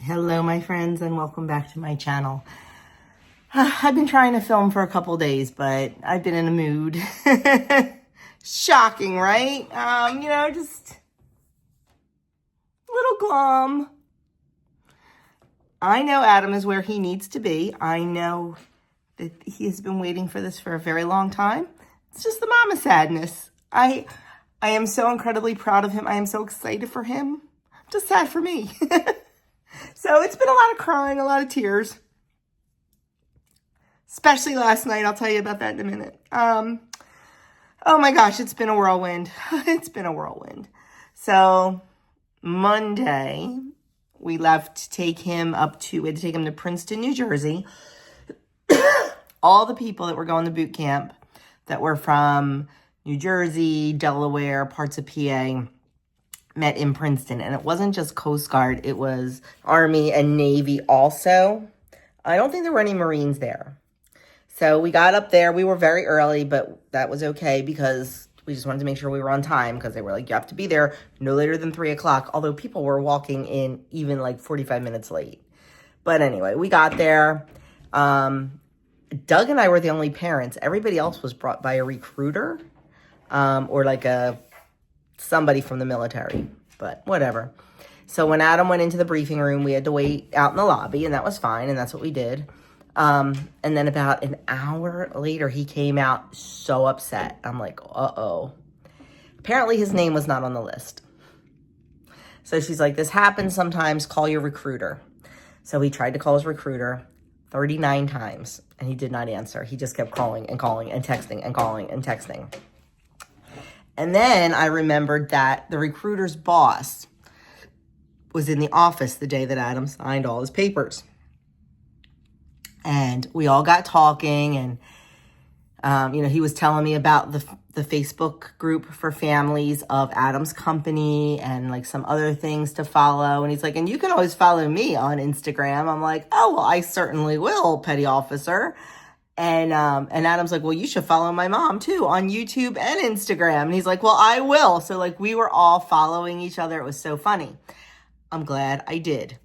Hello, my friends, and welcome back to my channel. I've been trying to film for a couple days, but I've been in a mood. Shocking, right? Just a little glum. I know Adam is where he needs to be. I know that he has been waiting for this for a very long time. It's just the mama sadness. I am so incredibly proud of him. I am so excited for him. Just sad for me. So it's been a lot of crying, a lot of tears. Especially last night. I'll tell you about that in a minute. Oh my gosh, it's been a whirlwind. It's been a whirlwind. So Monday, we left to take him we had to take him to Princeton, New Jersey. All the people that were going to boot camp that were from New Jersey, Delaware, parts of PA, met in Princeton. And it wasn't just Coast Guard, it was Army and Navy also. I don't think there were any Marines there. So we got up there. We were very early, but that was okay because we just wanted to make sure we were on time because they were like, you have to be there no later than 3 o'clock. Although people were walking in even like 45 minutes late. But anyway, we got there. Doug and I were the only parents. Everybody else was brought by a recruiter or like somebody from the military, but whatever. So when Adam went into the briefing room, we had to wait out in the lobby, and that was fine, and that's what we did. And then about an hour later, he came out so upset. I'm like, uh-oh. Apparently his name was not on the list. So she's like, this happens sometimes, call your recruiter. So he tried to call his recruiter 39 times, and he did not answer. He just kept calling and calling and texting and calling and texting. And then I remembered that the recruiter's boss was in the office the day that Adam signed all his papers. And we all got talking, and, he was telling me about the Facebook group for families of Adam's company and like some other things to follow. And he's like, and you can always follow me on Instagram. I'm like, oh, well, I certainly will, petty officer. And Adam's like, well, you should follow my mom too on YouTube and Instagram. And he's like, well, I will. So like we were all following each other. It was so funny. I'm glad I did,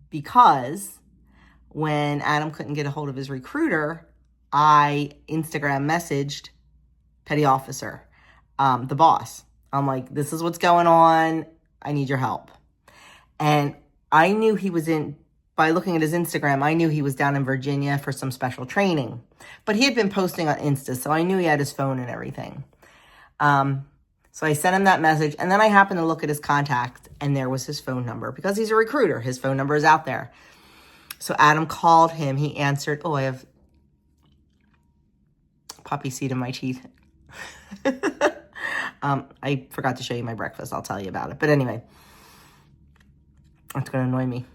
because when Adam couldn't get a hold of his recruiter, I Instagram messaged petty officer, the boss. I'm like, this is what's going on. I need your help. And I knew he was by looking at his Instagram, I knew he was down in Virginia for some special training. But he had been posting on Insta, so I knew he had his phone and everything. So I sent him that message, and then I happened to look at his contacts, and there was his phone number. Because he's a recruiter, his phone number is out there. So Adam called him. He answered. Oh, I have poppy seed in my teeth. I forgot to show you my breakfast. I'll tell you about it. But anyway, it's going to annoy me.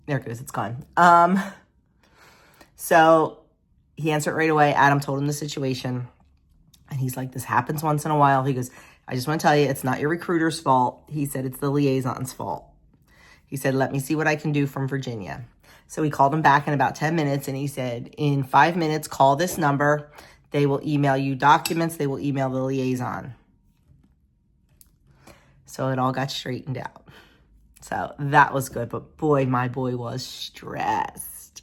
There it goes. It's gone. So he answered right away. Adam told him the situation. And he's like, this happens once in a while. He goes, I just want to tell you, it's not your recruiter's fault. He said, it's the liaison's fault. He said, let me see what I can do from Virginia. So we called him back in about 10 minutes. And he said, in 5 minutes, call this number. They will email you documents. They will email the liaison. So it all got straightened out. So that was good. But boy, my boy was stressed,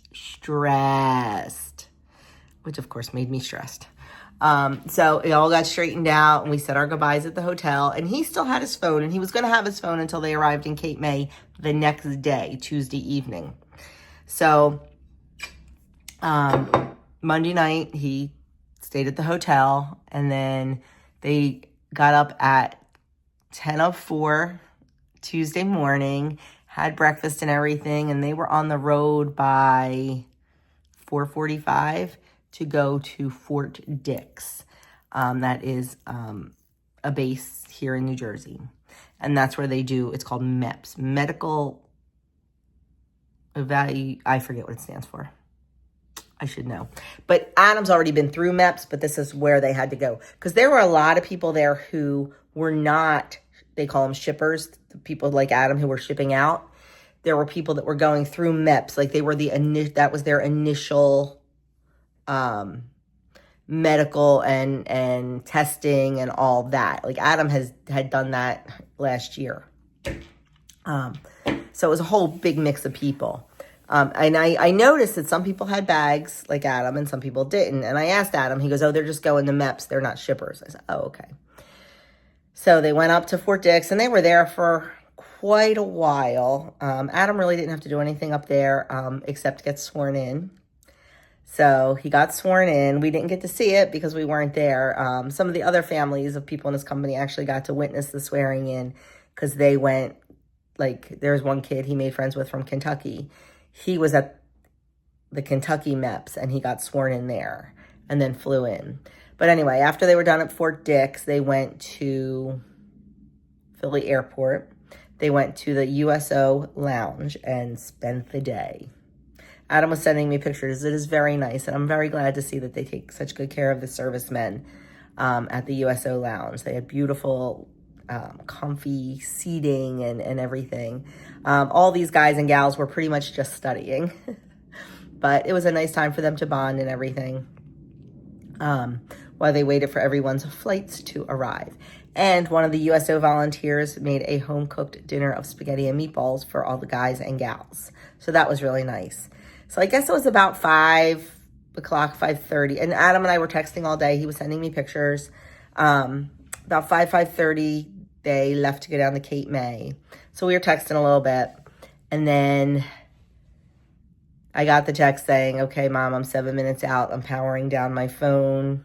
which of course made me stressed. So it all got straightened out, and we said our goodbyes at the hotel, and he still had his phone, and he was going to have his phone until they arrived in Cape May the next day, Tuesday evening. So, Monday night he stayed at the hotel, and then they got up at 10:04 Tuesday morning, had breakfast and everything, and they were on the road by 4:45 to go to Fort Dix. That is a base here in New Jersey. And that's where they do, it's called MEPS, Medical I forget what it stands for. I should know. But Adam's already been through MEPS, but this is where they had to go. Because there were a lot of people there who were not, they call them shippers, the people like Adam who were shipping out. There were people that were going through MEPS, like they were that was their initial medical and testing and all that. Like Adam had done that last year. So it was a whole big mix of people. And I noticed that some people had bags like Adam and some people didn't. And I asked Adam, he goes, oh, they're just going to MEPS. They're not shippers. I said, oh, okay. So they went up to Fort Dix and they were there for quite a while. Adam really didn't have to do anything up there except get sworn in. So he got sworn in. We didn't get to see it because we weren't there. Some of the other families of people in his company actually got to witness the swearing in because they went, like, there's one kid he made friends with from Kentucky. He was at the Kentucky MEPS and he got sworn in there and then flew in. But anyway, after they were done at Fort Dix, they went to Philly Airport. They went to the USO Lounge and spent the day. Adam was sending me pictures. It is very nice, and I'm very glad to see that they take such good care of the servicemen at the USO Lounge. They had beautiful, comfy seating and everything. All these guys and gals were pretty much just studying, but it was a nice time for them to bond and everything while they waited for everyone's flights to arrive. And one of the USO volunteers made a home-cooked dinner of spaghetti and meatballs for all the guys and gals. So that was really nice. So I guess it was about 5 o'clock, 5:30. And Adam and I were texting all day. He was sending me pictures. About 5:30, they left to go down to Cape May. So we were texting a little bit. And then I got the text saying, okay, Mom, I'm 7 minutes out. I'm powering down my phone.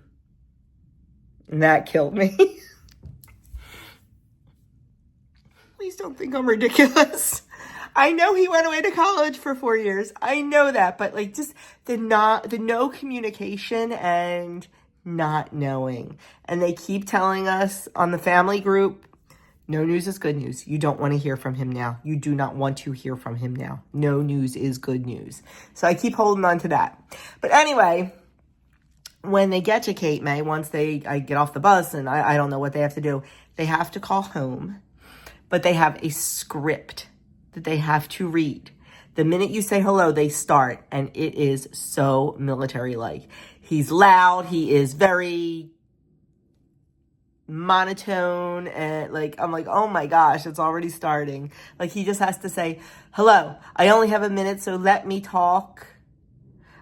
And that killed me. Please don't think I'm ridiculous. I know he went away to college for 4 years. I know that, but like just the no communication and not knowing. And they keep telling us on the family group, no news is good news. You don't want to hear from him now. You do not want to hear from him now. No news is good news. So I keep holding on to that. But anyway, when they get to Cape May, once I get off the bus and I don't know what they have to do, they have to call home, but they have a script that they have to read. The minute you say hello, they start, and it is so military-like. He's loud. He is very monotone, and I'm like, oh my gosh, it's already starting. Like, he just has to say, hello, I only have a minute, so let me talk.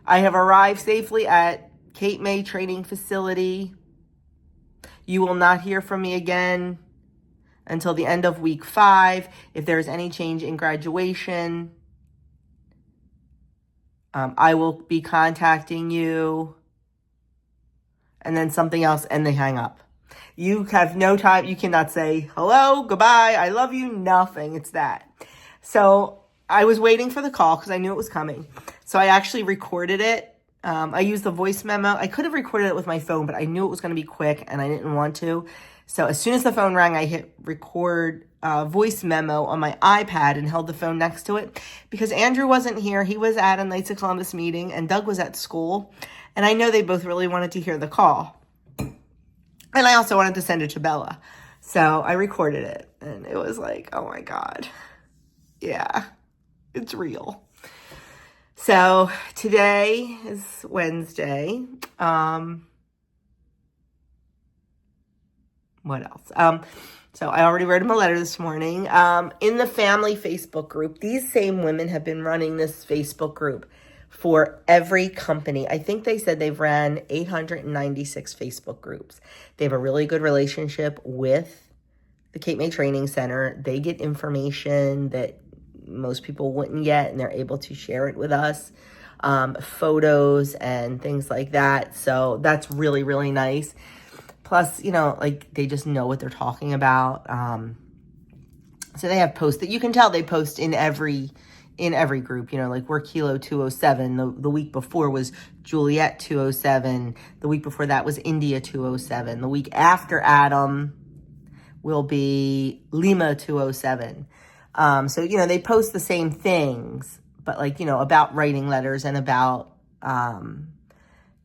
I have arrived safely at Cape May Training Facility. You will not hear from me again until the end of week 5. If there's any change in graduation, I will be contacting you. And then something else, and they hang up. You have no time. You cannot say, hello, goodbye, I love you, nothing. It's that. So I was waiting for the call because I knew it was coming. So I actually recorded it. I used the voice memo. I could have recorded it with my phone, but I knew it was going to be quick, and I didn't want to. So as soon as the phone rang, I hit record voice memo on my iPad and held the phone next to it because Andrew wasn't here. He was at a Knights of Columbus meeting and Doug was at school. And I know they both really wanted to hear the call. And I also wanted to send it to Bella. So I recorded it and it was like, oh my God. Yeah, it's real. So today is Wednesday. What else? So I already wrote him a letter this morning. In the family Facebook group, these same women have been running this Facebook group for every company. I think they said they've ran 896 Facebook groups. They have a really good relationship with the Cape May Training Center. They get information that most people wouldn't get, and they're able to share it with us, photos and things like that. So that's really, really nice. Plus, like they just know what they're talking about. So they have posts that you can tell they post in every group, like we're Kilo 207. The week before was Juliet 207. The week before that was India 207. The week after Adam will be Lima 207. So, they post the same things, but about writing letters and about, and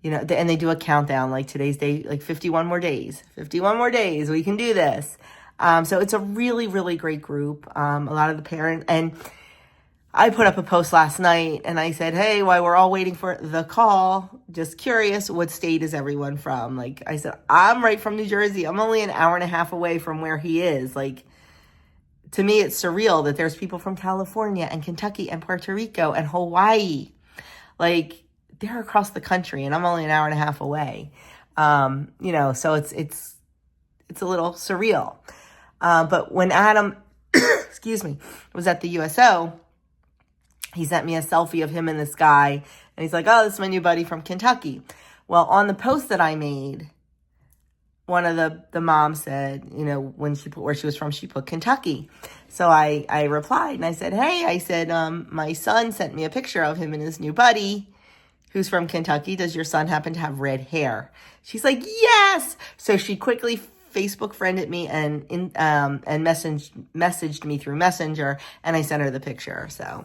they do a countdown, like today's day, like 51 more days, we can do this. So it's a really, really great group. A lot of the parents, and I put up a post last night and I said, hey, while we're all waiting for the call, just curious, what state is everyone from? Like I said, I'm right from New Jersey. I'm only an hour and a half away from where he is. Like, to me, it's surreal that there's people from California and Kentucky and Puerto Rico and Hawaii. Like, they're across the country, and I'm only an hour and a half away. So it's a little surreal. But when Adam, excuse me, was at the USO, he sent me a selfie of him and this guy, and he's like, "Oh, this is my new buddy from Kentucky." Well, on the post that I made, one of the moms said, when she put where she was from, she put Kentucky. So I replied and I said, "Hey," I said, "my son sent me a picture of him and his new buddy who's from Kentucky. Does your son happen to have red hair?" She's like, "Yes." So she quickly Facebook friended me and messaged me through Messenger, and I sent her the picture. So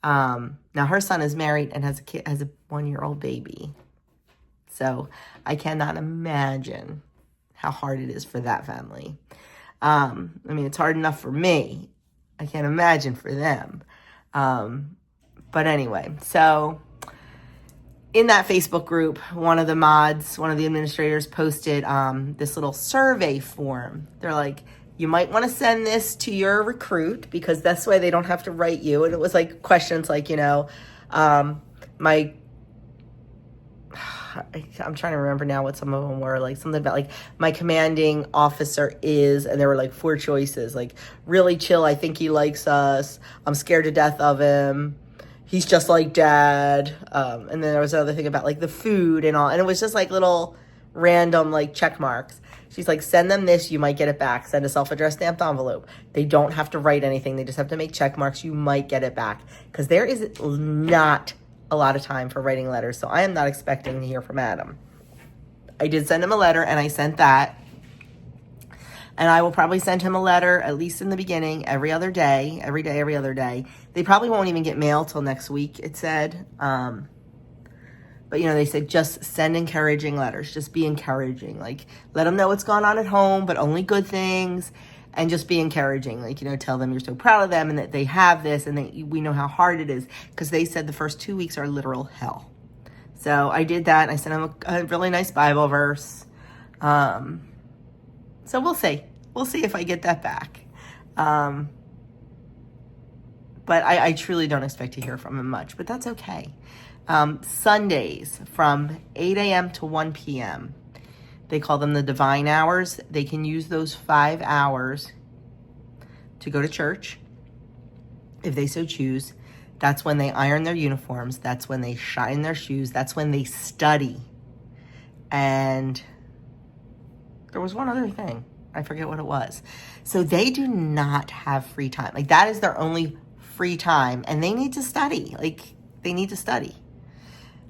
now her son is married and has a 1-year-old baby. So I cannot imagine how hard it is for that family. It's hard enough for me. I can't imagine for them. But anyway, so in that Facebook group, one of the administrators posted this little survey form. They're like, "You might want to send this to your recruit because this way they don't have to write you." And it was like questions like, I'm trying to remember now what some of them were, like something about like my commanding officer is, and there were like 4 choices, like really chill, I think he likes us, I'm scared to death of him, he's just like dad. And then there was another thing about like the food and all, and it was just like little random like check marks. She's like, "Send them this, you might get it back. Send a self-addressed stamped envelope." They don't have to write anything, they just have to make check marks. You might get it back, because there is not a lot of time for writing letters. So I am not expecting to hear from Adam. I did send him a letter, and I sent that. And I will probably send him a letter, at least in the beginning, every other day. They probably won't even get mail till next week, it said. But, they said just send encouraging letters. Just be encouraging. Like, let them know what's going on at home, but only good things. And just be encouraging. Like, tell them you're so proud of them and that they have this and that we know how hard it is. Because they said the first 2 weeks are literal hell. So I did that. And I sent them a really nice Bible verse. So we'll see. We'll see if I get that back. But I truly don't expect to hear from him much. But that's okay. Sundays from 8 a.m. to 1 p.m. They call them the divine hours. They can use those 5 hours to go to church if they so choose. That's when they iron their uniforms. That's when they shine their shoes. That's when they study. And there was one other thing. I forget what it was. So they do not have free time. Like, that is their only free time. And they need to study. Like, they need to study.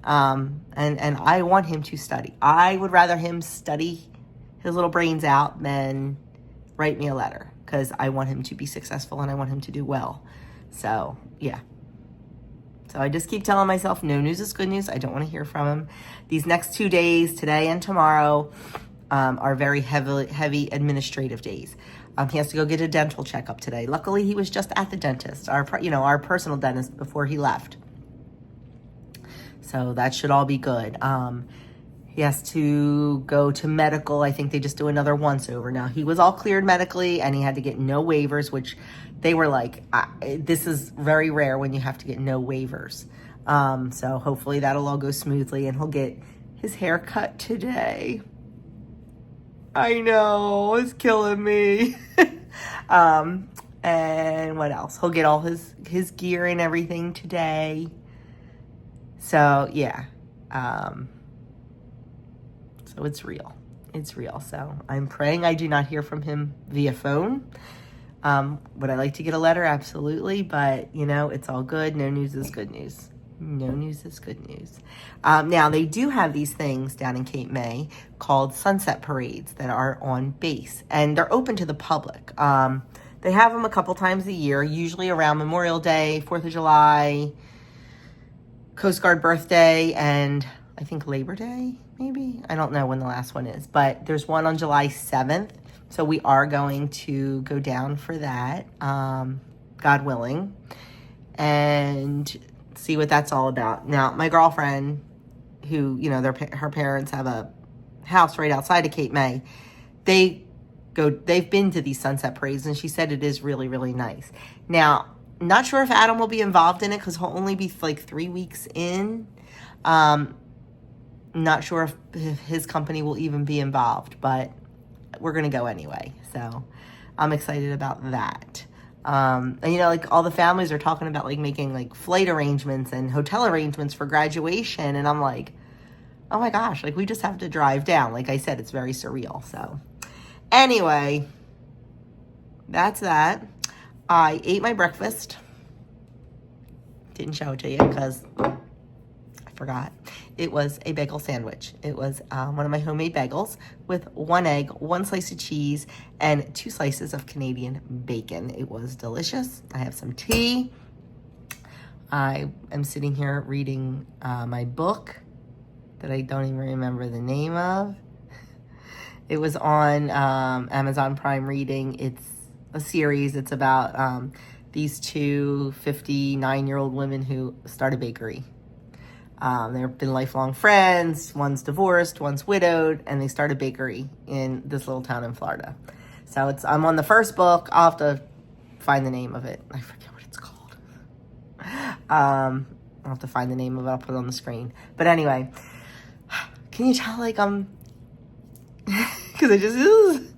And I want him to study. I would rather him study his little brains out than write me a letter, because I want him to be successful and I want him to do well. So, yeah. So I just keep telling myself, no news is good news. I don't want to hear from him. These next 2 days, today and tomorrow, are very heavy administrative days. He has to go get a dental checkup today. Luckily, he was just at the dentist, our personal dentist, before he left. So that should all be good. He has to go to medical. I think they just do another once over. Now, he was all cleared medically, and he had to get no waivers, which they were like, this is very rare when you have to get no waivers. So hopefully that'll all go smoothly, and he'll get his hair cut today. I know, it's killing me. And what else? He'll get all his gear and everything today. So, yeah. So it's real. It's real. So I'm praying I do not hear from him via phone. Would I like to get a letter? Absolutely. But, it's all good. No news is good news. No news is good news. Now, they do have these things down in Cape May called sunset parades that are on base. And they're open to the public. They have them a couple times a year, usually around Memorial Day, 4th of July, Coast Guard birthday, and I think Labor Day, maybe? I don't know when the last one is. But there's one on July 7th. So we are going to go down for that, God willing, and see what that's all about. Now, my girlfriend, who, her parents have a house right outside of Cape May, they they've been to these sunset parades, and she said it is really, really nice. Now, not sure if Adam will be involved in it because he'll only be like 3 weeks in. Not sure if his company will even be involved, but we're going to go anyway. So I'm excited about that. And like all the families are talking about like making like flight arrangements and hotel arrangements for graduation. And I'm like, oh my gosh, like we just have to drive down. Like I said, it's very surreal. So anyway, that's that. I ate my breakfast. Didn't show it to you because I forgot. It was a bagel sandwich. It was one of my homemade bagels with 1 egg, 1 slice of cheese, and 2 slices of Canadian bacon. It was delicious. I have some tea. I am sitting here reading my book that I don't even remember the name of. It was on Amazon Prime Reading. It's a series. It's about these 2 59-year-old women who start a bakery. They've been lifelong friends. One's divorced, one's widowed, and they start a bakery in this little town in Florida. So I'm on the first book. I'll have to find the name of it. I forget what it's called. I'll have to find the name of it. I'll put it on the screen. But anyway, can you tell like because it just is.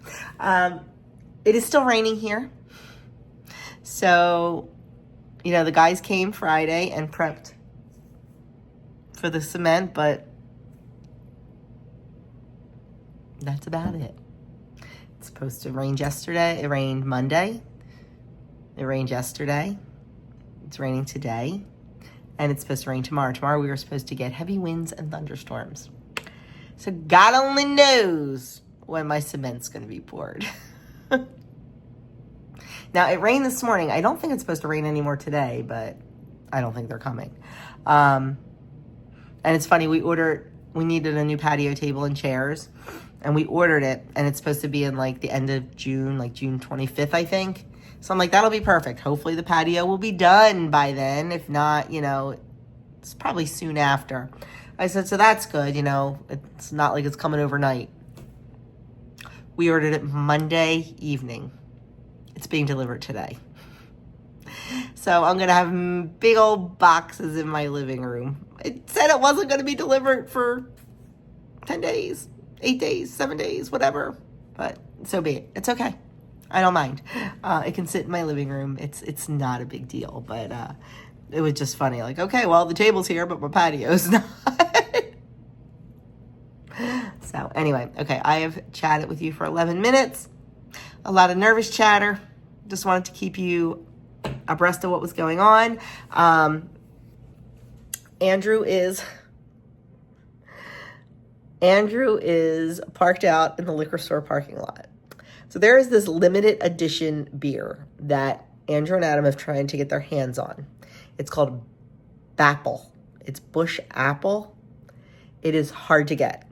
It is still raining here. So, the guys came Friday and prepped for the cement, but that's about it. It's supposed to rain yesterday. It rained Monday. It rained yesterday. It's raining today. And it's supposed to rain tomorrow. Tomorrow we were supposed to get heavy winds and thunderstorms. So God only knows when my cement's going to be poured. Now, it rained this morning. I don't think it's supposed to rain anymore today, but I don't think they're coming. And it's funny, we needed a new patio table and chairs, and we ordered it, and it's supposed to be in like the end of June, like June 25th, I think. So I'm like, that'll be perfect. Hopefully the patio will be done by then. If not, it's probably soon after. I said, so that's good, it's not like it's coming overnight. We ordered it Monday evening. It's being delivered today. So I'm going to have big old boxes in my living room. It said it wasn't going to be delivered for 10 days, 8 days, 7 days, whatever. But so be it. It's okay. I don't mind. It can sit in my living room. It's not a big deal. But it was just funny. Like, okay, well, the table's here, but my patio's not. So anyway, okay, I have chatted with you for 11 minutes. A lot of nervous chatter. Just wanted to keep you abreast of what was going on. Andrew is parked out in the liquor store parking lot. So there is this limited edition beer that Andrew and Adam have tried to get their hands on. It's called Bapple. It's Bush Apple. It is hard to get.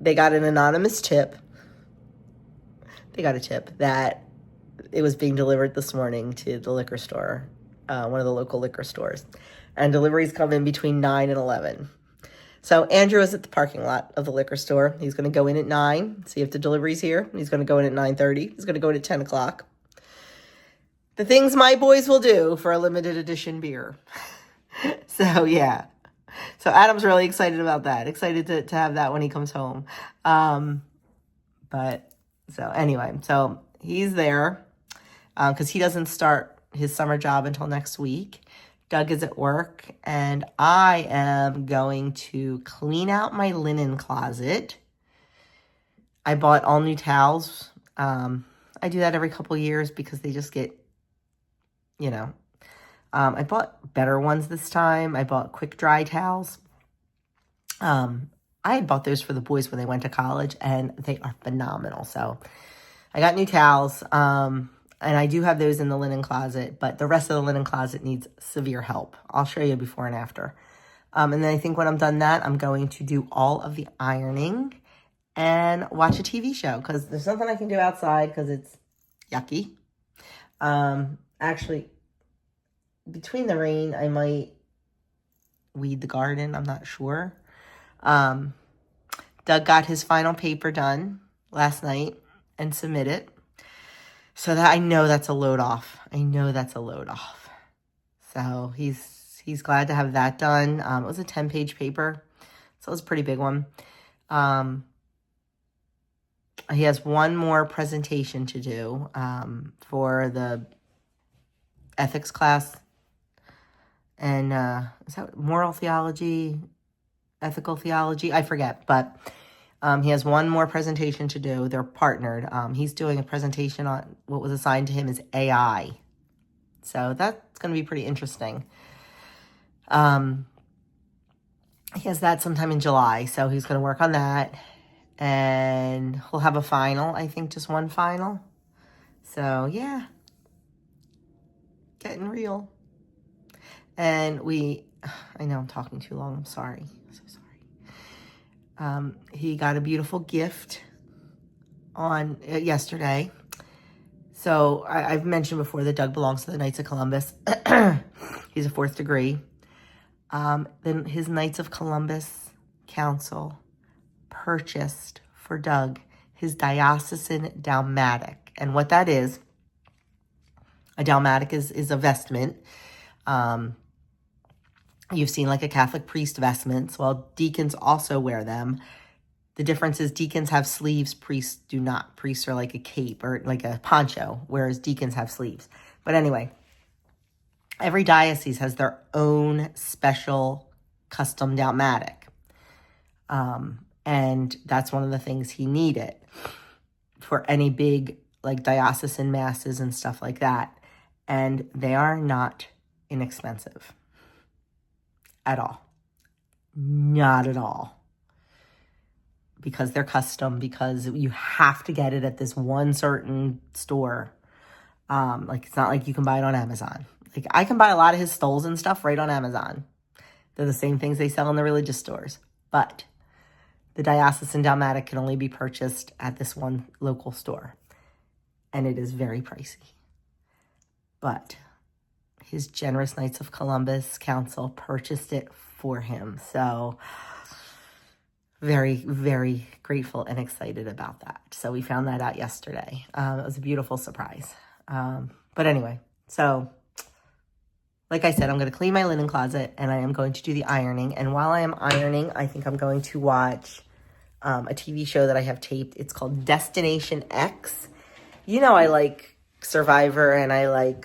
They got an anonymous tip. They got a tip that it was being delivered this morning to the liquor store, one of the local liquor stores. And deliveries come in between 9 and 11. So Andrew is at the parking lot of the liquor store. He's going to go in at 9, see if the delivery's here. He's going to go in at 9:30. He's going to go in at 10 o'clock. The things my boys will do for a limited edition beer. So, yeah. So Adam's really excited about that. Excited to have that when he comes home. But, so anyway. So he's there because he doesn't start his summer job until next week. Doug is at work, and I am going to clean out my linen closet. I bought all new towels. I do that every couple years because they just get, I bought better ones this time. I bought quick dry towels. I had bought those for the boys when they went to college, and they are phenomenal. So I got new towels. And I do have those in the linen closet, but the rest of the linen closet needs severe help. I'll show you before and after. And then I think when I'm done that, I'm going to do all of the ironing and watch a TV show because there's nothing I can do outside because it's yucky. Actually, between the rain, I might weed the garden. I'm not sure. Doug got his final paper done last night. and submit it. So that I know that's a load off. I know that's a load off. So he's glad to have that done. It was a 10-page paper, so it was a pretty big one. He has one more presentation to do for the ethics class. And is that moral theology, ethical theology? I forget, but he has one more presentation to do. They're partnered. He's doing a presentation on what was assigned to him as AI. So that's going to be pretty interesting. He has that sometime in July, so he's going to work on that. And he'll have a final, I think just one final. So, yeah. Getting real. And I know I'm talking too long. I'm sorry. I'm so sorry. He got a beautiful gift on yesterday. So I've mentioned before that Doug belongs to the Knights of Columbus. He's a 4th degree. Then his Knights of Columbus Council purchased for Doug his diocesan dalmatic. And what that is, a dalmatic is a vestment. You've seen like a Catholic priest vestments. Well, deacons also wear them. The difference is deacons have sleeves, priests do not. Priests are like a cape or like a poncho, whereas deacons have sleeves. But anyway, every diocese has their own special custom dalmatic. And that's one of the things he needed for any big like diocesan masses and stuff like that. And they are not inexpensive at all. Not at all. Because they're custom, because you have to get it at this one certain store. Like it's not like you can buy it on Amazon. Like I can buy a lot of his stoles and stuff right on Amazon. They're the same things they sell in the religious stores. But the diocesan dalmatic can only be purchased at this one local store. And it is very pricey. But his generous Knights of Columbus Council purchased it for him. So very, very grateful and excited about that. So we found that out yesterday. It was a beautiful surprise. But anyway, so like I said, I'm going to clean my linen closet and I am going to do the ironing. And while I am ironing, I think I'm going to watch a TV show that I have taped. It's called Destination X. You know I like Survivor and I like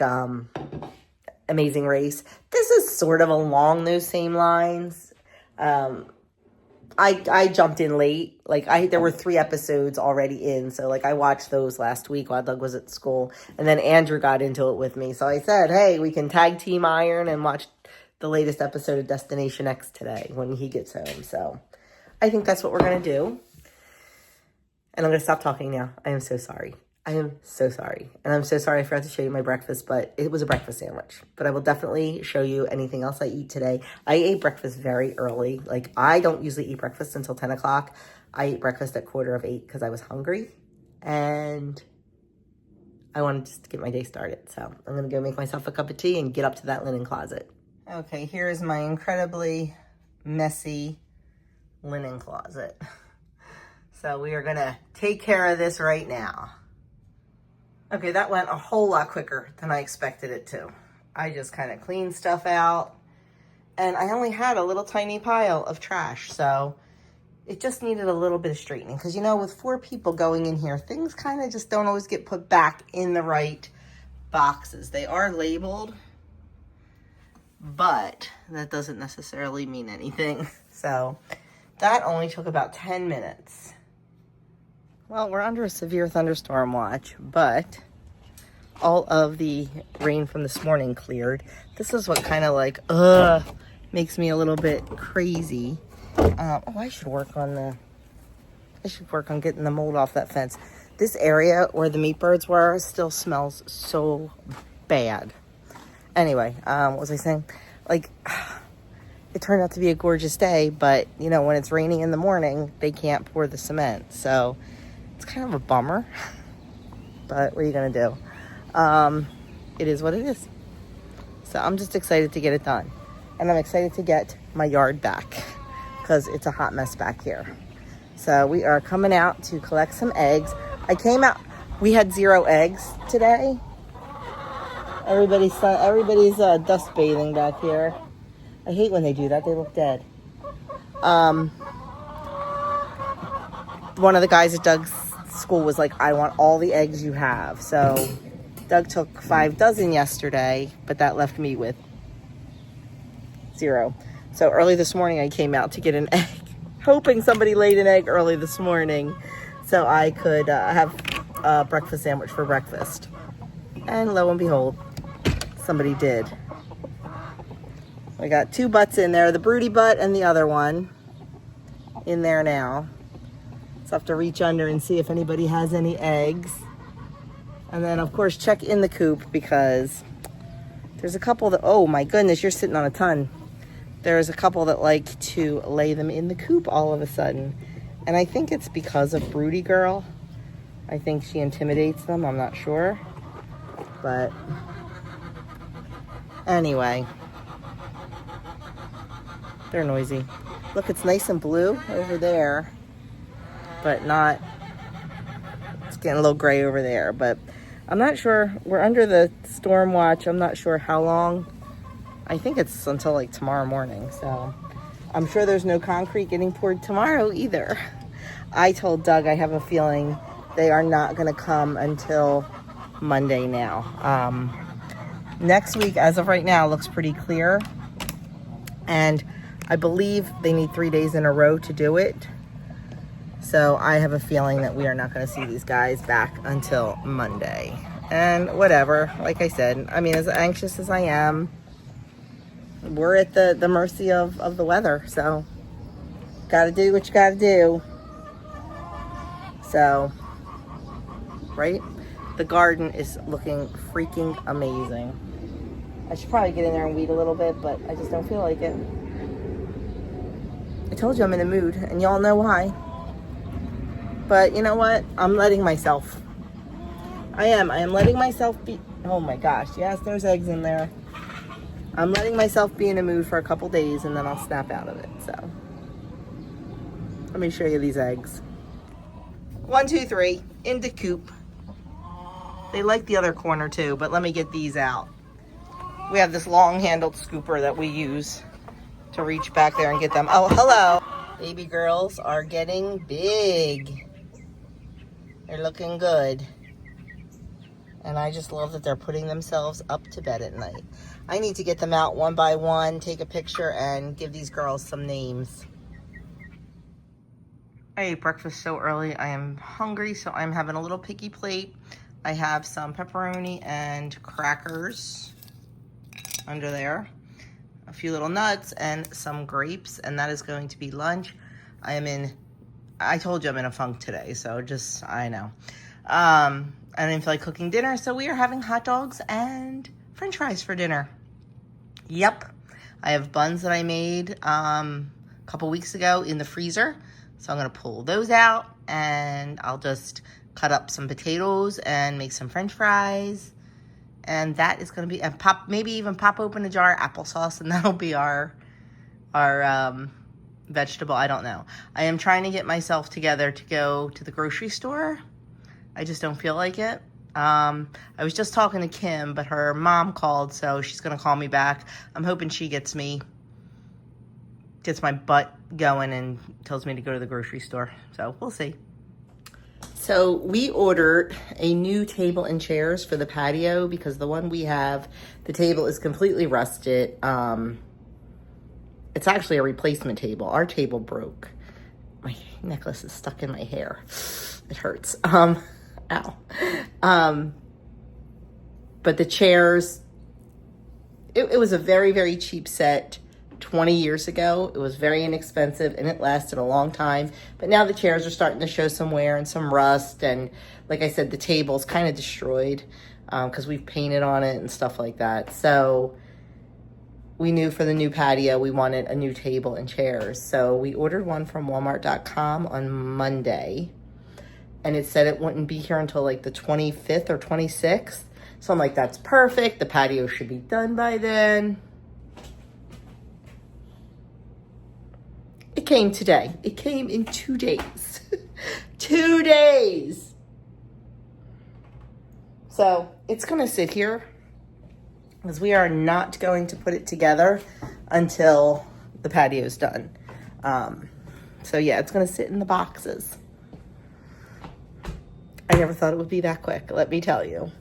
Amazing Race. This is sort of along those same lines. I jumped in late. Like there were 3 episodes already in. So like I watched those last week while Doug was at school. And then Andrew got into it with me. So I said, hey, we can tag team iron and watch the latest episode of Destination X today when he gets home. So I think that's what we're going to do. And I'm going to stop talking now. I am so sorry. I am so sorry. And I'm so sorry I forgot to show you my breakfast, but it was a breakfast sandwich. But I will definitely show you anything else I eat today. I ate breakfast very early. Like, I don't usually eat breakfast until 10 o'clock. I ate breakfast at 7:45 because I was hungry. And I wanted just to get my day started. So I'm going to go make myself a cup of tea and get up to that linen closet. Okay, here is my incredibly messy linen closet. So we are going to take care of this right now. Okay, that went a whole lot quicker than I expected it to. I just kind of cleaned stuff out. And I only had a little tiny pile of trash. So it just needed a little bit of straightening. Because, you know, with 4 people going in here, things kind of just don't always get put back in the right boxes. They are labeled. But that doesn't necessarily mean anything. So that only took about 10 minutes. Well, we're under a severe thunderstorm watch, but all of the rain from this morning cleared. This is what kind of like, makes me a little bit crazy. I should work on getting the mold off that fence. This area where the meat birds were still smells so bad. Anyway, what was I saying? Like, it turned out to be a gorgeous day, but, you know, when it's raining in the morning, they can't pour the cement. So it's kind of a bummer, but what are you going to do? It is what it is. So I'm just excited to get it done. And I'm excited to get my yard back because it's a hot mess back here. So we are coming out to collect some eggs. I came out. We had 0 eggs today. Everybody's dust bathing back here. I hate when they do that. They look dead. One of the guys at Doug's school was like, I want all the eggs you have. So Doug took 5 dozen yesterday, but that left me with 0. So early this morning, I came out to get an egg, hoping somebody laid an egg early this morning so I could have a breakfast sandwich for breakfast. And lo and behold, somebody did. I got 2 butts in there, the broody butt and the other one in there now. So I have to reach under and see if anybody has any eggs. And then, of course, check in the coop because there's a couple that, oh my goodness, you're sitting on a ton. There's a couple that like to lay them in the coop all of a sudden. And I think it's because of Broody Girl. I think she intimidates them, I'm not sure. But anyway, they're noisy. Look, it's nice and blue over there, but not, it's getting a little gray over there. But I'm not sure, we're under the storm watch. I'm not sure how long. I think it's until like tomorrow morning. So I'm sure there's no concrete getting poured tomorrow either. I told Doug I have a feeling they are not going to come until Monday now. Next week, as of right now, looks pretty clear. And I believe they need 3 days in a row to do it. So I have a feeling that we are not going to see these guys back until Monday. And whatever, like I said, I mean, as anxious as I am, we're at the mercy of the weather. So got to do what you got to do. So, right? The garden is looking freaking amazing. I should probably get in there and weed a little bit, but I just don't feel like it. I told you I'm in a mood, and y'all know why. But you know what? I'm letting myself. I am letting myself be. Oh my gosh, yes, there's eggs in there. I'm letting myself be in a mood for a couple days, and then I'll snap out of it. So, let me show you these eggs. 1, 2, 3, in the coop. They like the other corner too, but let me get these out. We have this long-handled scooper that we use to reach back there and get them. Oh, hello. Baby girls are getting big. They're looking good. And I just love that they're putting themselves up to bed at night. I need to get them out one by one, take a picture, and give these girls some names. I ate breakfast so early. I am hungry, so I'm having a little picky plate. I have some pepperoni and crackers under there, a few little nuts and some grapes, and that is going to be lunch. I told you I'm in a funk today, so just, I know. I didn't feel like cooking dinner, so we are having hot dogs and French fries for dinner. Yep. I have buns that I made a couple weeks ago in the freezer. So I'm going to pull those out, and I'll just cut up some potatoes and make some French fries. And that is going to be, and maybe even pop open a jar of applesauce, and that'll be our vegetable. I don't know. I am trying to get myself together to go to the grocery store. I just don't feel like it. I was just talking to Kim, but her mom called, so she's going to call me back. I'm hoping she gets my butt going and tells me to go to the grocery store. So we'll see. So we ordered a new table and chairs for the patio because the one we have, the table is completely rusted. It's actually a replacement table. Our table broke. My necklace is stuck in my hair. It hurts. Ow. But the chairs, it was a very, very cheap set 20 years ago. It was very inexpensive and it lasted a long time. But now the chairs are starting to show some wear and some rust. And like I said, the table's kind of destroyed because we've painted on it and stuff like that. So we knew for the new patio, we wanted a new table and chairs. So we ordered one from Walmart.com on Monday. And it said it wouldn't be here until like the 25th or 26th. So I'm like, that's perfect. The patio should be done by then. It came today. It came in 2 days. 2 days. So it's gonna sit here because we are not going to put it together until the patio's done. So yeah, it's gonna sit in the boxes. I never thought it would be that quick, let me tell you.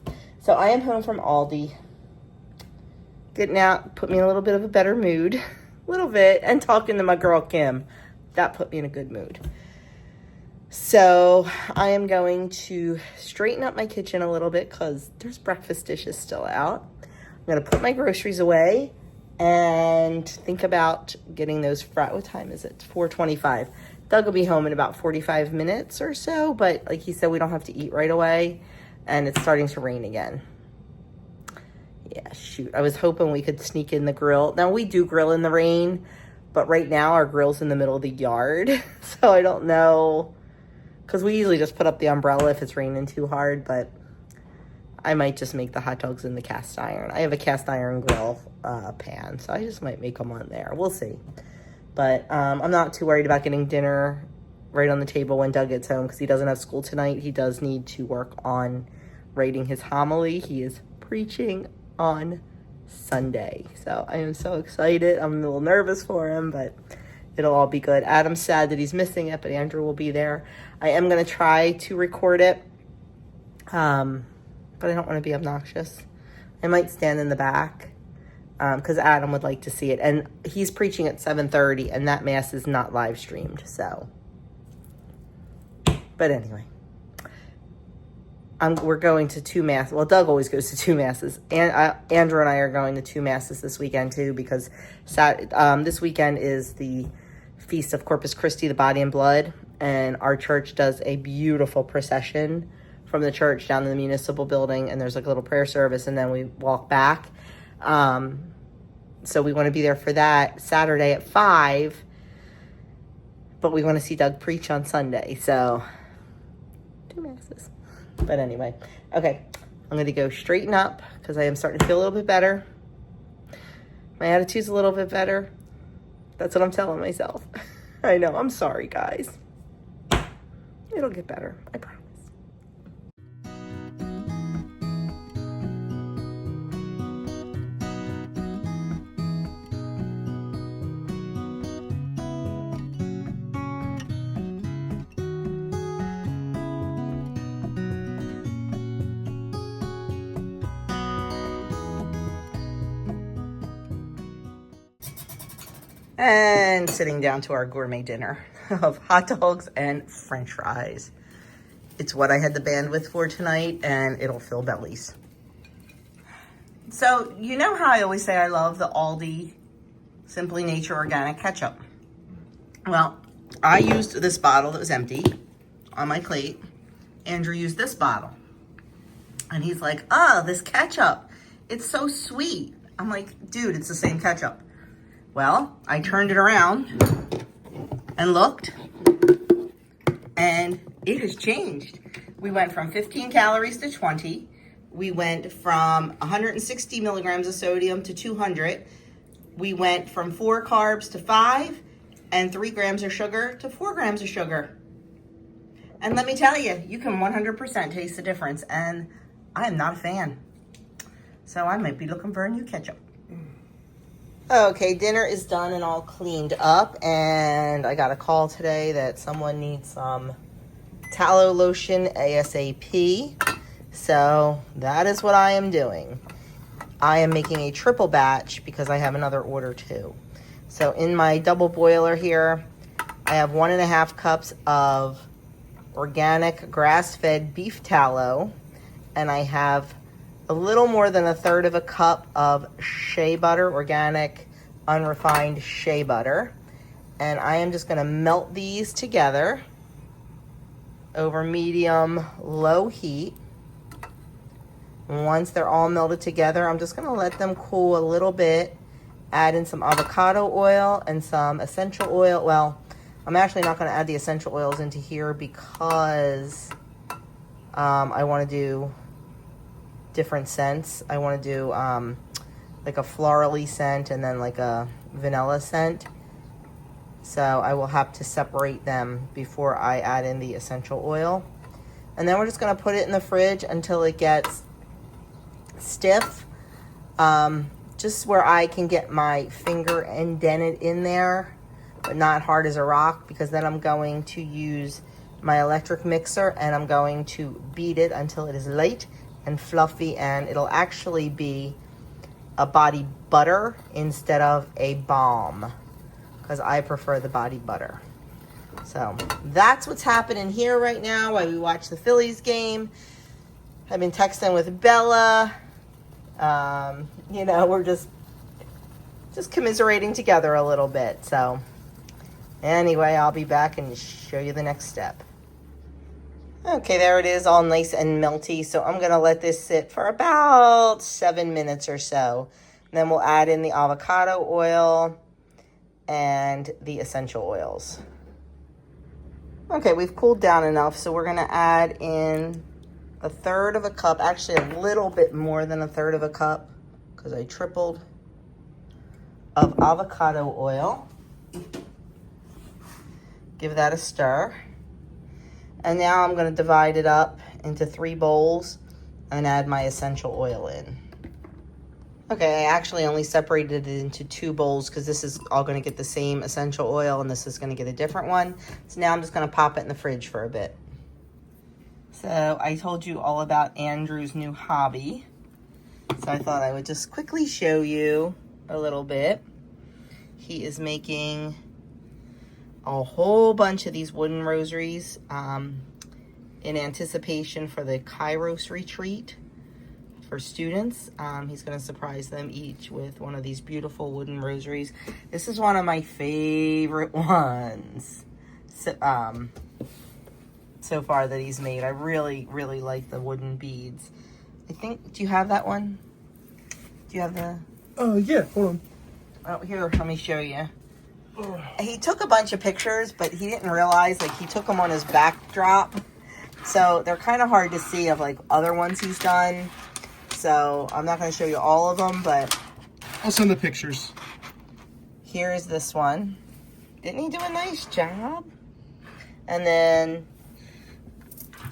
So I am home from Aldi. Getting out put me in a little bit of a better mood. A little bit. And talking to my girl Kim. That put me in a good mood. So I am going to straighten up my kitchen a little bit because there's breakfast dishes still out. I'm going to put my groceries away and think about getting those fried. What time is it? 4:25. Doug will be home in about 45 minutes or so, but like he said, we don't have to eat right away, and it's starting to rain again. Yeah, shoot. I was hoping we could sneak in the grill. Now, we do grill in the rain, but right now our grill's in the middle of the yard, so I don't know, because we usually just put up the umbrella if it's raining too hard, but I might just make the hot dogs in the cast iron. I have a cast iron grill pan, so I just might make them on there. We'll see. But I'm not too worried about getting dinner right on the table when Doug gets home because he doesn't have school tonight. He does need to work on writing his homily. He is preaching on Sunday. So I am so excited. I'm a little nervous for him, but it'll all be good. Adam's sad that he's missing it, but Andrew will be there. I am going to try to record it, but I don't want to be obnoxious. I might stand in the back. Because Adam would like to see it. And he's preaching at 7:30, and that mass is not live streamed, so. But anyway. We're going to 2 masses. Well, Doug always goes to 2 masses. And Andrew and I are going to 2 masses this weekend, too, because this weekend is the Feast of Corpus Christi, the Body and Blood. And our church does a beautiful procession from the church down to the municipal building. And there's like a little prayer service, and then we walk back. So we want to be there for that Saturday at 5, but we want to see Doug preach on Sunday. So 2 masses. But anyway, okay, I'm going to go straighten up because I am starting to feel a little bit better. My attitude's a little bit better. That's what I'm telling myself. I know, I'm sorry, guys. It'll get better, I promise. And sitting down to our gourmet dinner of hot dogs and french fries. It's what I had the bandwidth for tonight, and it'll fill bellies. So, you know how I always say I love the Aldi Simply Nature Organic Ketchup? Well, I used this bottle that was empty on my plate. Andrew used this bottle. And he's like, this ketchup, it's so sweet. I'm like, dude, it's the same ketchup. Well, I turned it around and looked, and it has changed. We went from 15 calories to 20. We went from 160 milligrams of sodium to 200. We went from 4 carbs to 5, and 3 grams of sugar to 4 grams of sugar. And let me tell you, you can 100% taste the difference, and I am not a fan. So I might be looking for a new ketchup. Okay, dinner is done and all cleaned up, and I got a call today that someone needs some tallow lotion ASAP. So that is what I am doing. I am making a triple batch because I have another order too. So in my double boiler here, I have 1.5 cups of organic grass-fed beef tallow, and I have a little more than 1/3 cup of shea butter, organic, unrefined shea butter. And I am just gonna melt these together over medium-low heat. Once they're all melted together, I'm just gonna let them cool a little bit, add in some avocado oil and some essential oil. Well, I'm actually not gonna add the essential oils into here because I wanna do different scents. I want to do like a florally scent and then like a vanilla scent. So I will have to separate them before I add in the essential oil. And then we're just going to put it in the fridge until it gets stiff. Just where I can get my finger indented in there, but not hard as a rock, because then I'm going to use my electric mixer and I'm going to beat it until it is light and fluffy, and it'll actually be a body butter instead of a balm, because I prefer the body butter. So that's what's happening here right now while we watch the Phillies game. I've been texting with Bella. You know, we're just commiserating together a little bit. So anyway, I'll be back and show you the next step. Okay, there it is, all nice and melty. So I'm going to let this sit for about 7 minutes or so. Then we'll add in the avocado oil and the essential oils. Okay, we've cooled down enough, so we're going to add in 1/3 cup, actually a little bit more than 1/3 cup, because I tripled, of avocado oil. Give that a stir. And now I'm going to divide it up into 3 bowls and add my essential oil in. Okay, I actually only separated it into 2 bowls because this is all going to get the same essential oil and this is going to get a different one. So now I'm just going to pop it in the fridge for a bit. So I told you all about Andrew's new hobby. So I thought I would just quickly show you a little bit. He is making a whole bunch of these wooden rosaries in anticipation for the Kairos retreat for students. He's going to surprise them each with one of these beautiful wooden rosaries. This is one of my favorite ones so far that he's made. I really, really like the wooden beads. I think, do you have that one? Do you have the... Yeah, hold on. Oh, here, let me show you. He took a bunch of pictures, but he didn't realize, like, he took them on his backdrop. So they're kind of hard to see of, like, other ones he's done. So I'm not going to show you all of them, but... I'll send the pictures. Here's this one. Didn't he do a nice job? And then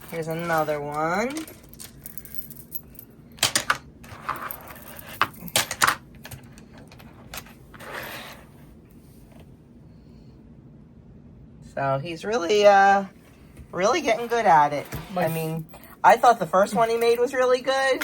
here's another one. So he's really, really getting good at it. I mean, I thought the first one he made was really good.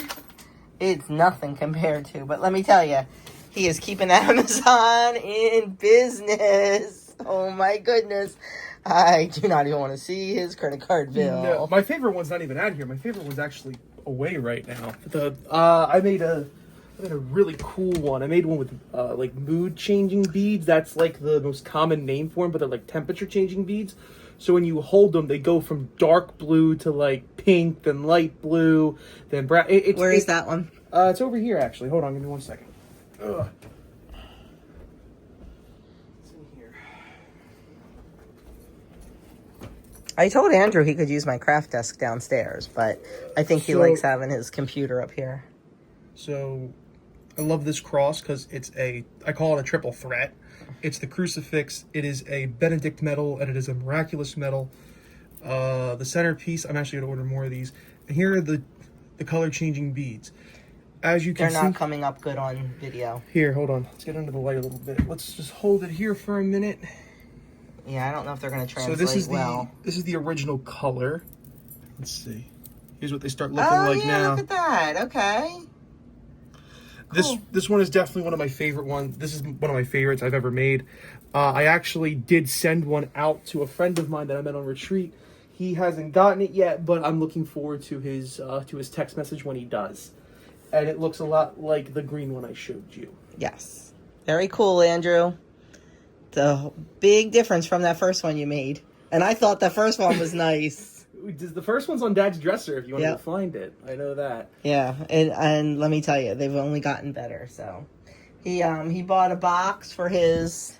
It's nothing compared to, but let me tell you, he is keeping Amazon in business. Oh my goodness. I do not even want to see his credit card bill. No, my favorite one's not even out here. My favorite one's actually away right now. I made a really cool one. I made one with like mood changing beads. That's like the most common name for them, but they're like temperature changing beads. So when you hold them, they go from dark blue to like pink, then light blue, then brown. Where is that one? It's over here actually. Hold on, give me 1 second. Ugh. It's in here. I told Andrew he could use my craft desk downstairs, but I think he likes having his computer up here. So I love this cross because I call it a triple threat. It's the crucifix, it is a Benedict medal, and it is a miraculous medal. The centerpiece, I'm actually going to order more of these. And here are the color changing beads. As you can see, they're not coming up good on video. Here, hold on. Let's get under the light a little bit. Let's just hold it here for a minute. Yeah, I don't know if they're going to translate this is the original color. Let's see. Here's what they start looking like now. Look at that. Okay. Cool. This one is definitely one of my favorite ones. This is one of my favorites I've ever made. I actually did send one out to a friend of mine that I met on retreat. He hasn't gotten it yet, but I'm looking forward to his text message when he does. And it looks a lot like the green one I showed you. Yes. Very cool, Andrew. The big difference from that first one you made. And I thought the first one was nice. The first one's on Dad's dresser if you want to find it. I know that. Yeah, and let me tell you, they've only gotten better. So he bought a box for his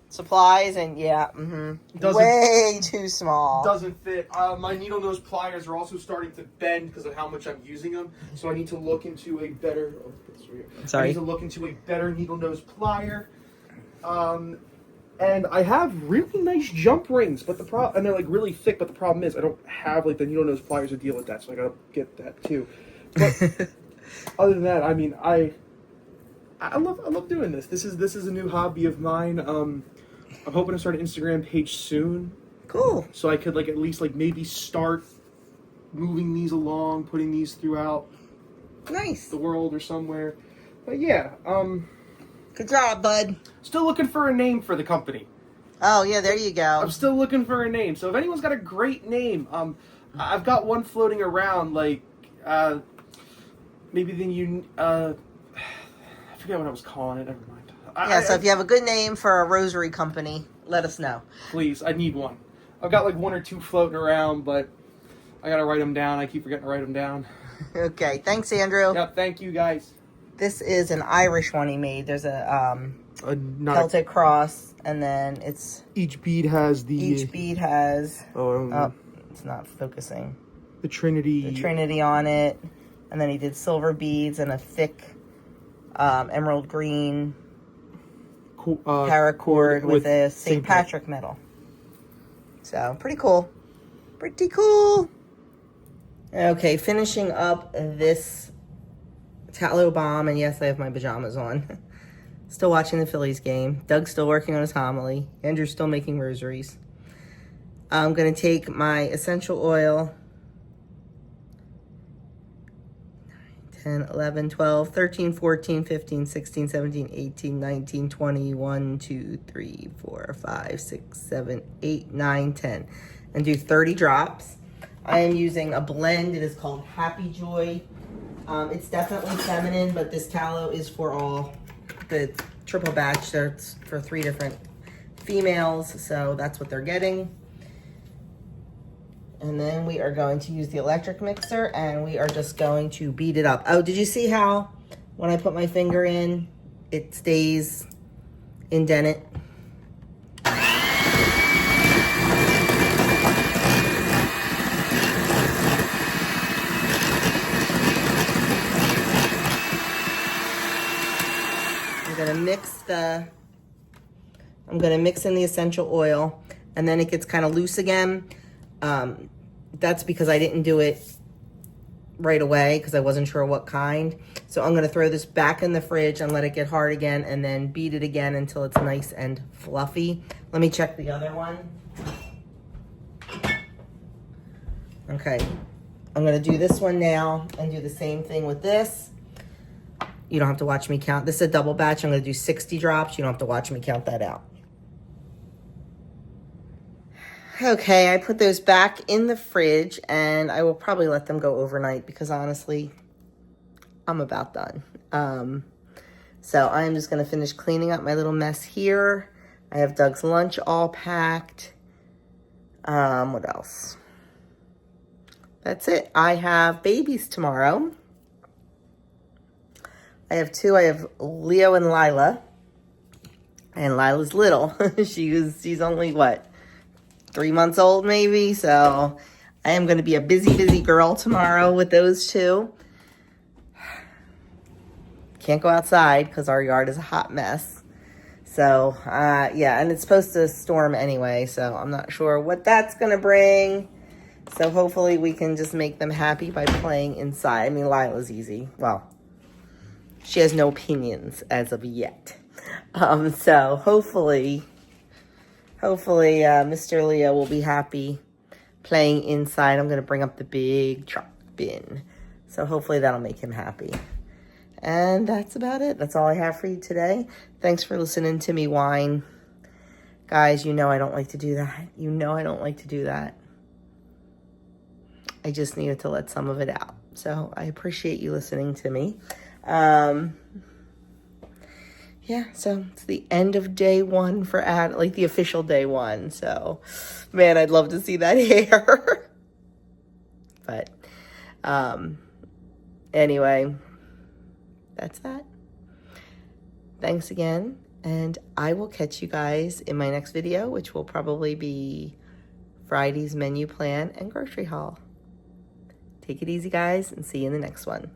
supplies, and way too small. Doesn't fit. My needle nose pliers are also starting to bend because of how much I'm using them. So I need to look into a better. I need to look into a better needle nose plier. And I have really nice jump rings, but and they're like really thick. But the problem is I don't have like the needle nose pliers to deal with that, so I gotta get that too. But Other than that, I mean, I love doing this. This is a new hobby of mine. I'm hoping to start an Instagram page soon. Cool. So I could like at least like maybe start moving these along, putting these throughout Nice. the world or somewhere. But yeah, Good job, bud. still looking for a name for the company. Oh, yeah, there you go. I'm still looking for a name. So if anyone's got a great name, I've got one floating around. Like, maybe then I forget what I was calling it. Never mind. So if you have a good name for a rosary company, let us know. Please, I need one. I've got like one or two floating around, but I gotta write them down. I keep forgetting to write them down. Okay, thanks, Andrew. Yep, thank you guys. This is an Irish one he made. There's a Celtic cross, and then each bead has it's not focusing. the Trinity. The Trinity on it, and then he did silver beads and a thick emerald green paracord with a St. Patrick medal. So pretty cool. Pretty cool. Okay, finishing up this tallow balm, and yes, I have my pajamas on. Still watching the Phillies game. Doug's still working on his homily. Andrew's still making rosaries. I'm going to take my essential oil. 10, 11, 12, 13, 14, 15, 16, 17, 18, 19, 20, 1, 2, 3, 4, 5, 6, 7, 8, 9, 10. And do 30 drops. I am using a blend. It is called Happy Joy. It's definitely feminine, but this tallow is for all. The triple batch, there's for 3 different females, so that's what they're getting. And then we are going to use the electric mixer, and we are just going to beat it up. Oh, did you see how when I put my finger in, it stays indented? I'm gonna mix in the essential oil, and then it gets kind of loose again. That's because I didn't do it right away because I wasn't sure what kind. So I'm gonna throw this back in the fridge and let it get hard again, and then beat it again until it's nice and fluffy. Let me check the other one. Okay, I'm gonna do this one now and do the same thing with this. You don't have to watch me count. This is a double batch. I'm going to do 60 drops. You don't have to watch me count that out. Okay, I put those back in the fridge, and I will probably let them go overnight because honestly, I'm about done. So I'm just going to finish cleaning up my little mess here. I have Doug's lunch all packed. What else? That's it. I have babies tomorrow. I have 2. I have Leo and Lila. And Lila's little. She's only, what, 3 months old maybe? So I am going to be a busy girl tomorrow with those 2. Can't go outside because our yard is a hot mess. So, yeah, and it's supposed to storm anyway, so I'm not sure what that's going to bring. So hopefully we can just make them happy by playing inside. I mean, Lila's easy. Well, she has no opinions as of yet. So hopefully Mr. Leo will be happy playing inside. I'm going to bring up the big truck bin. So hopefully that'll make him happy. And that's about it. That's all I have for you today. Thanks for listening to me whine. Guys, you know I don't like to do that. You know I don't like to do that. I just needed to let some of it out. So I appreciate you listening to me. Yeah, so it's the end of day 1 for like the official day 1. So, man, I'd love to see that hair. But, anyway, that's that. Thanks again, and I will catch you guys in my next video, which will probably be Friday's menu plan and grocery haul. Take it easy, guys, and see you in the next one.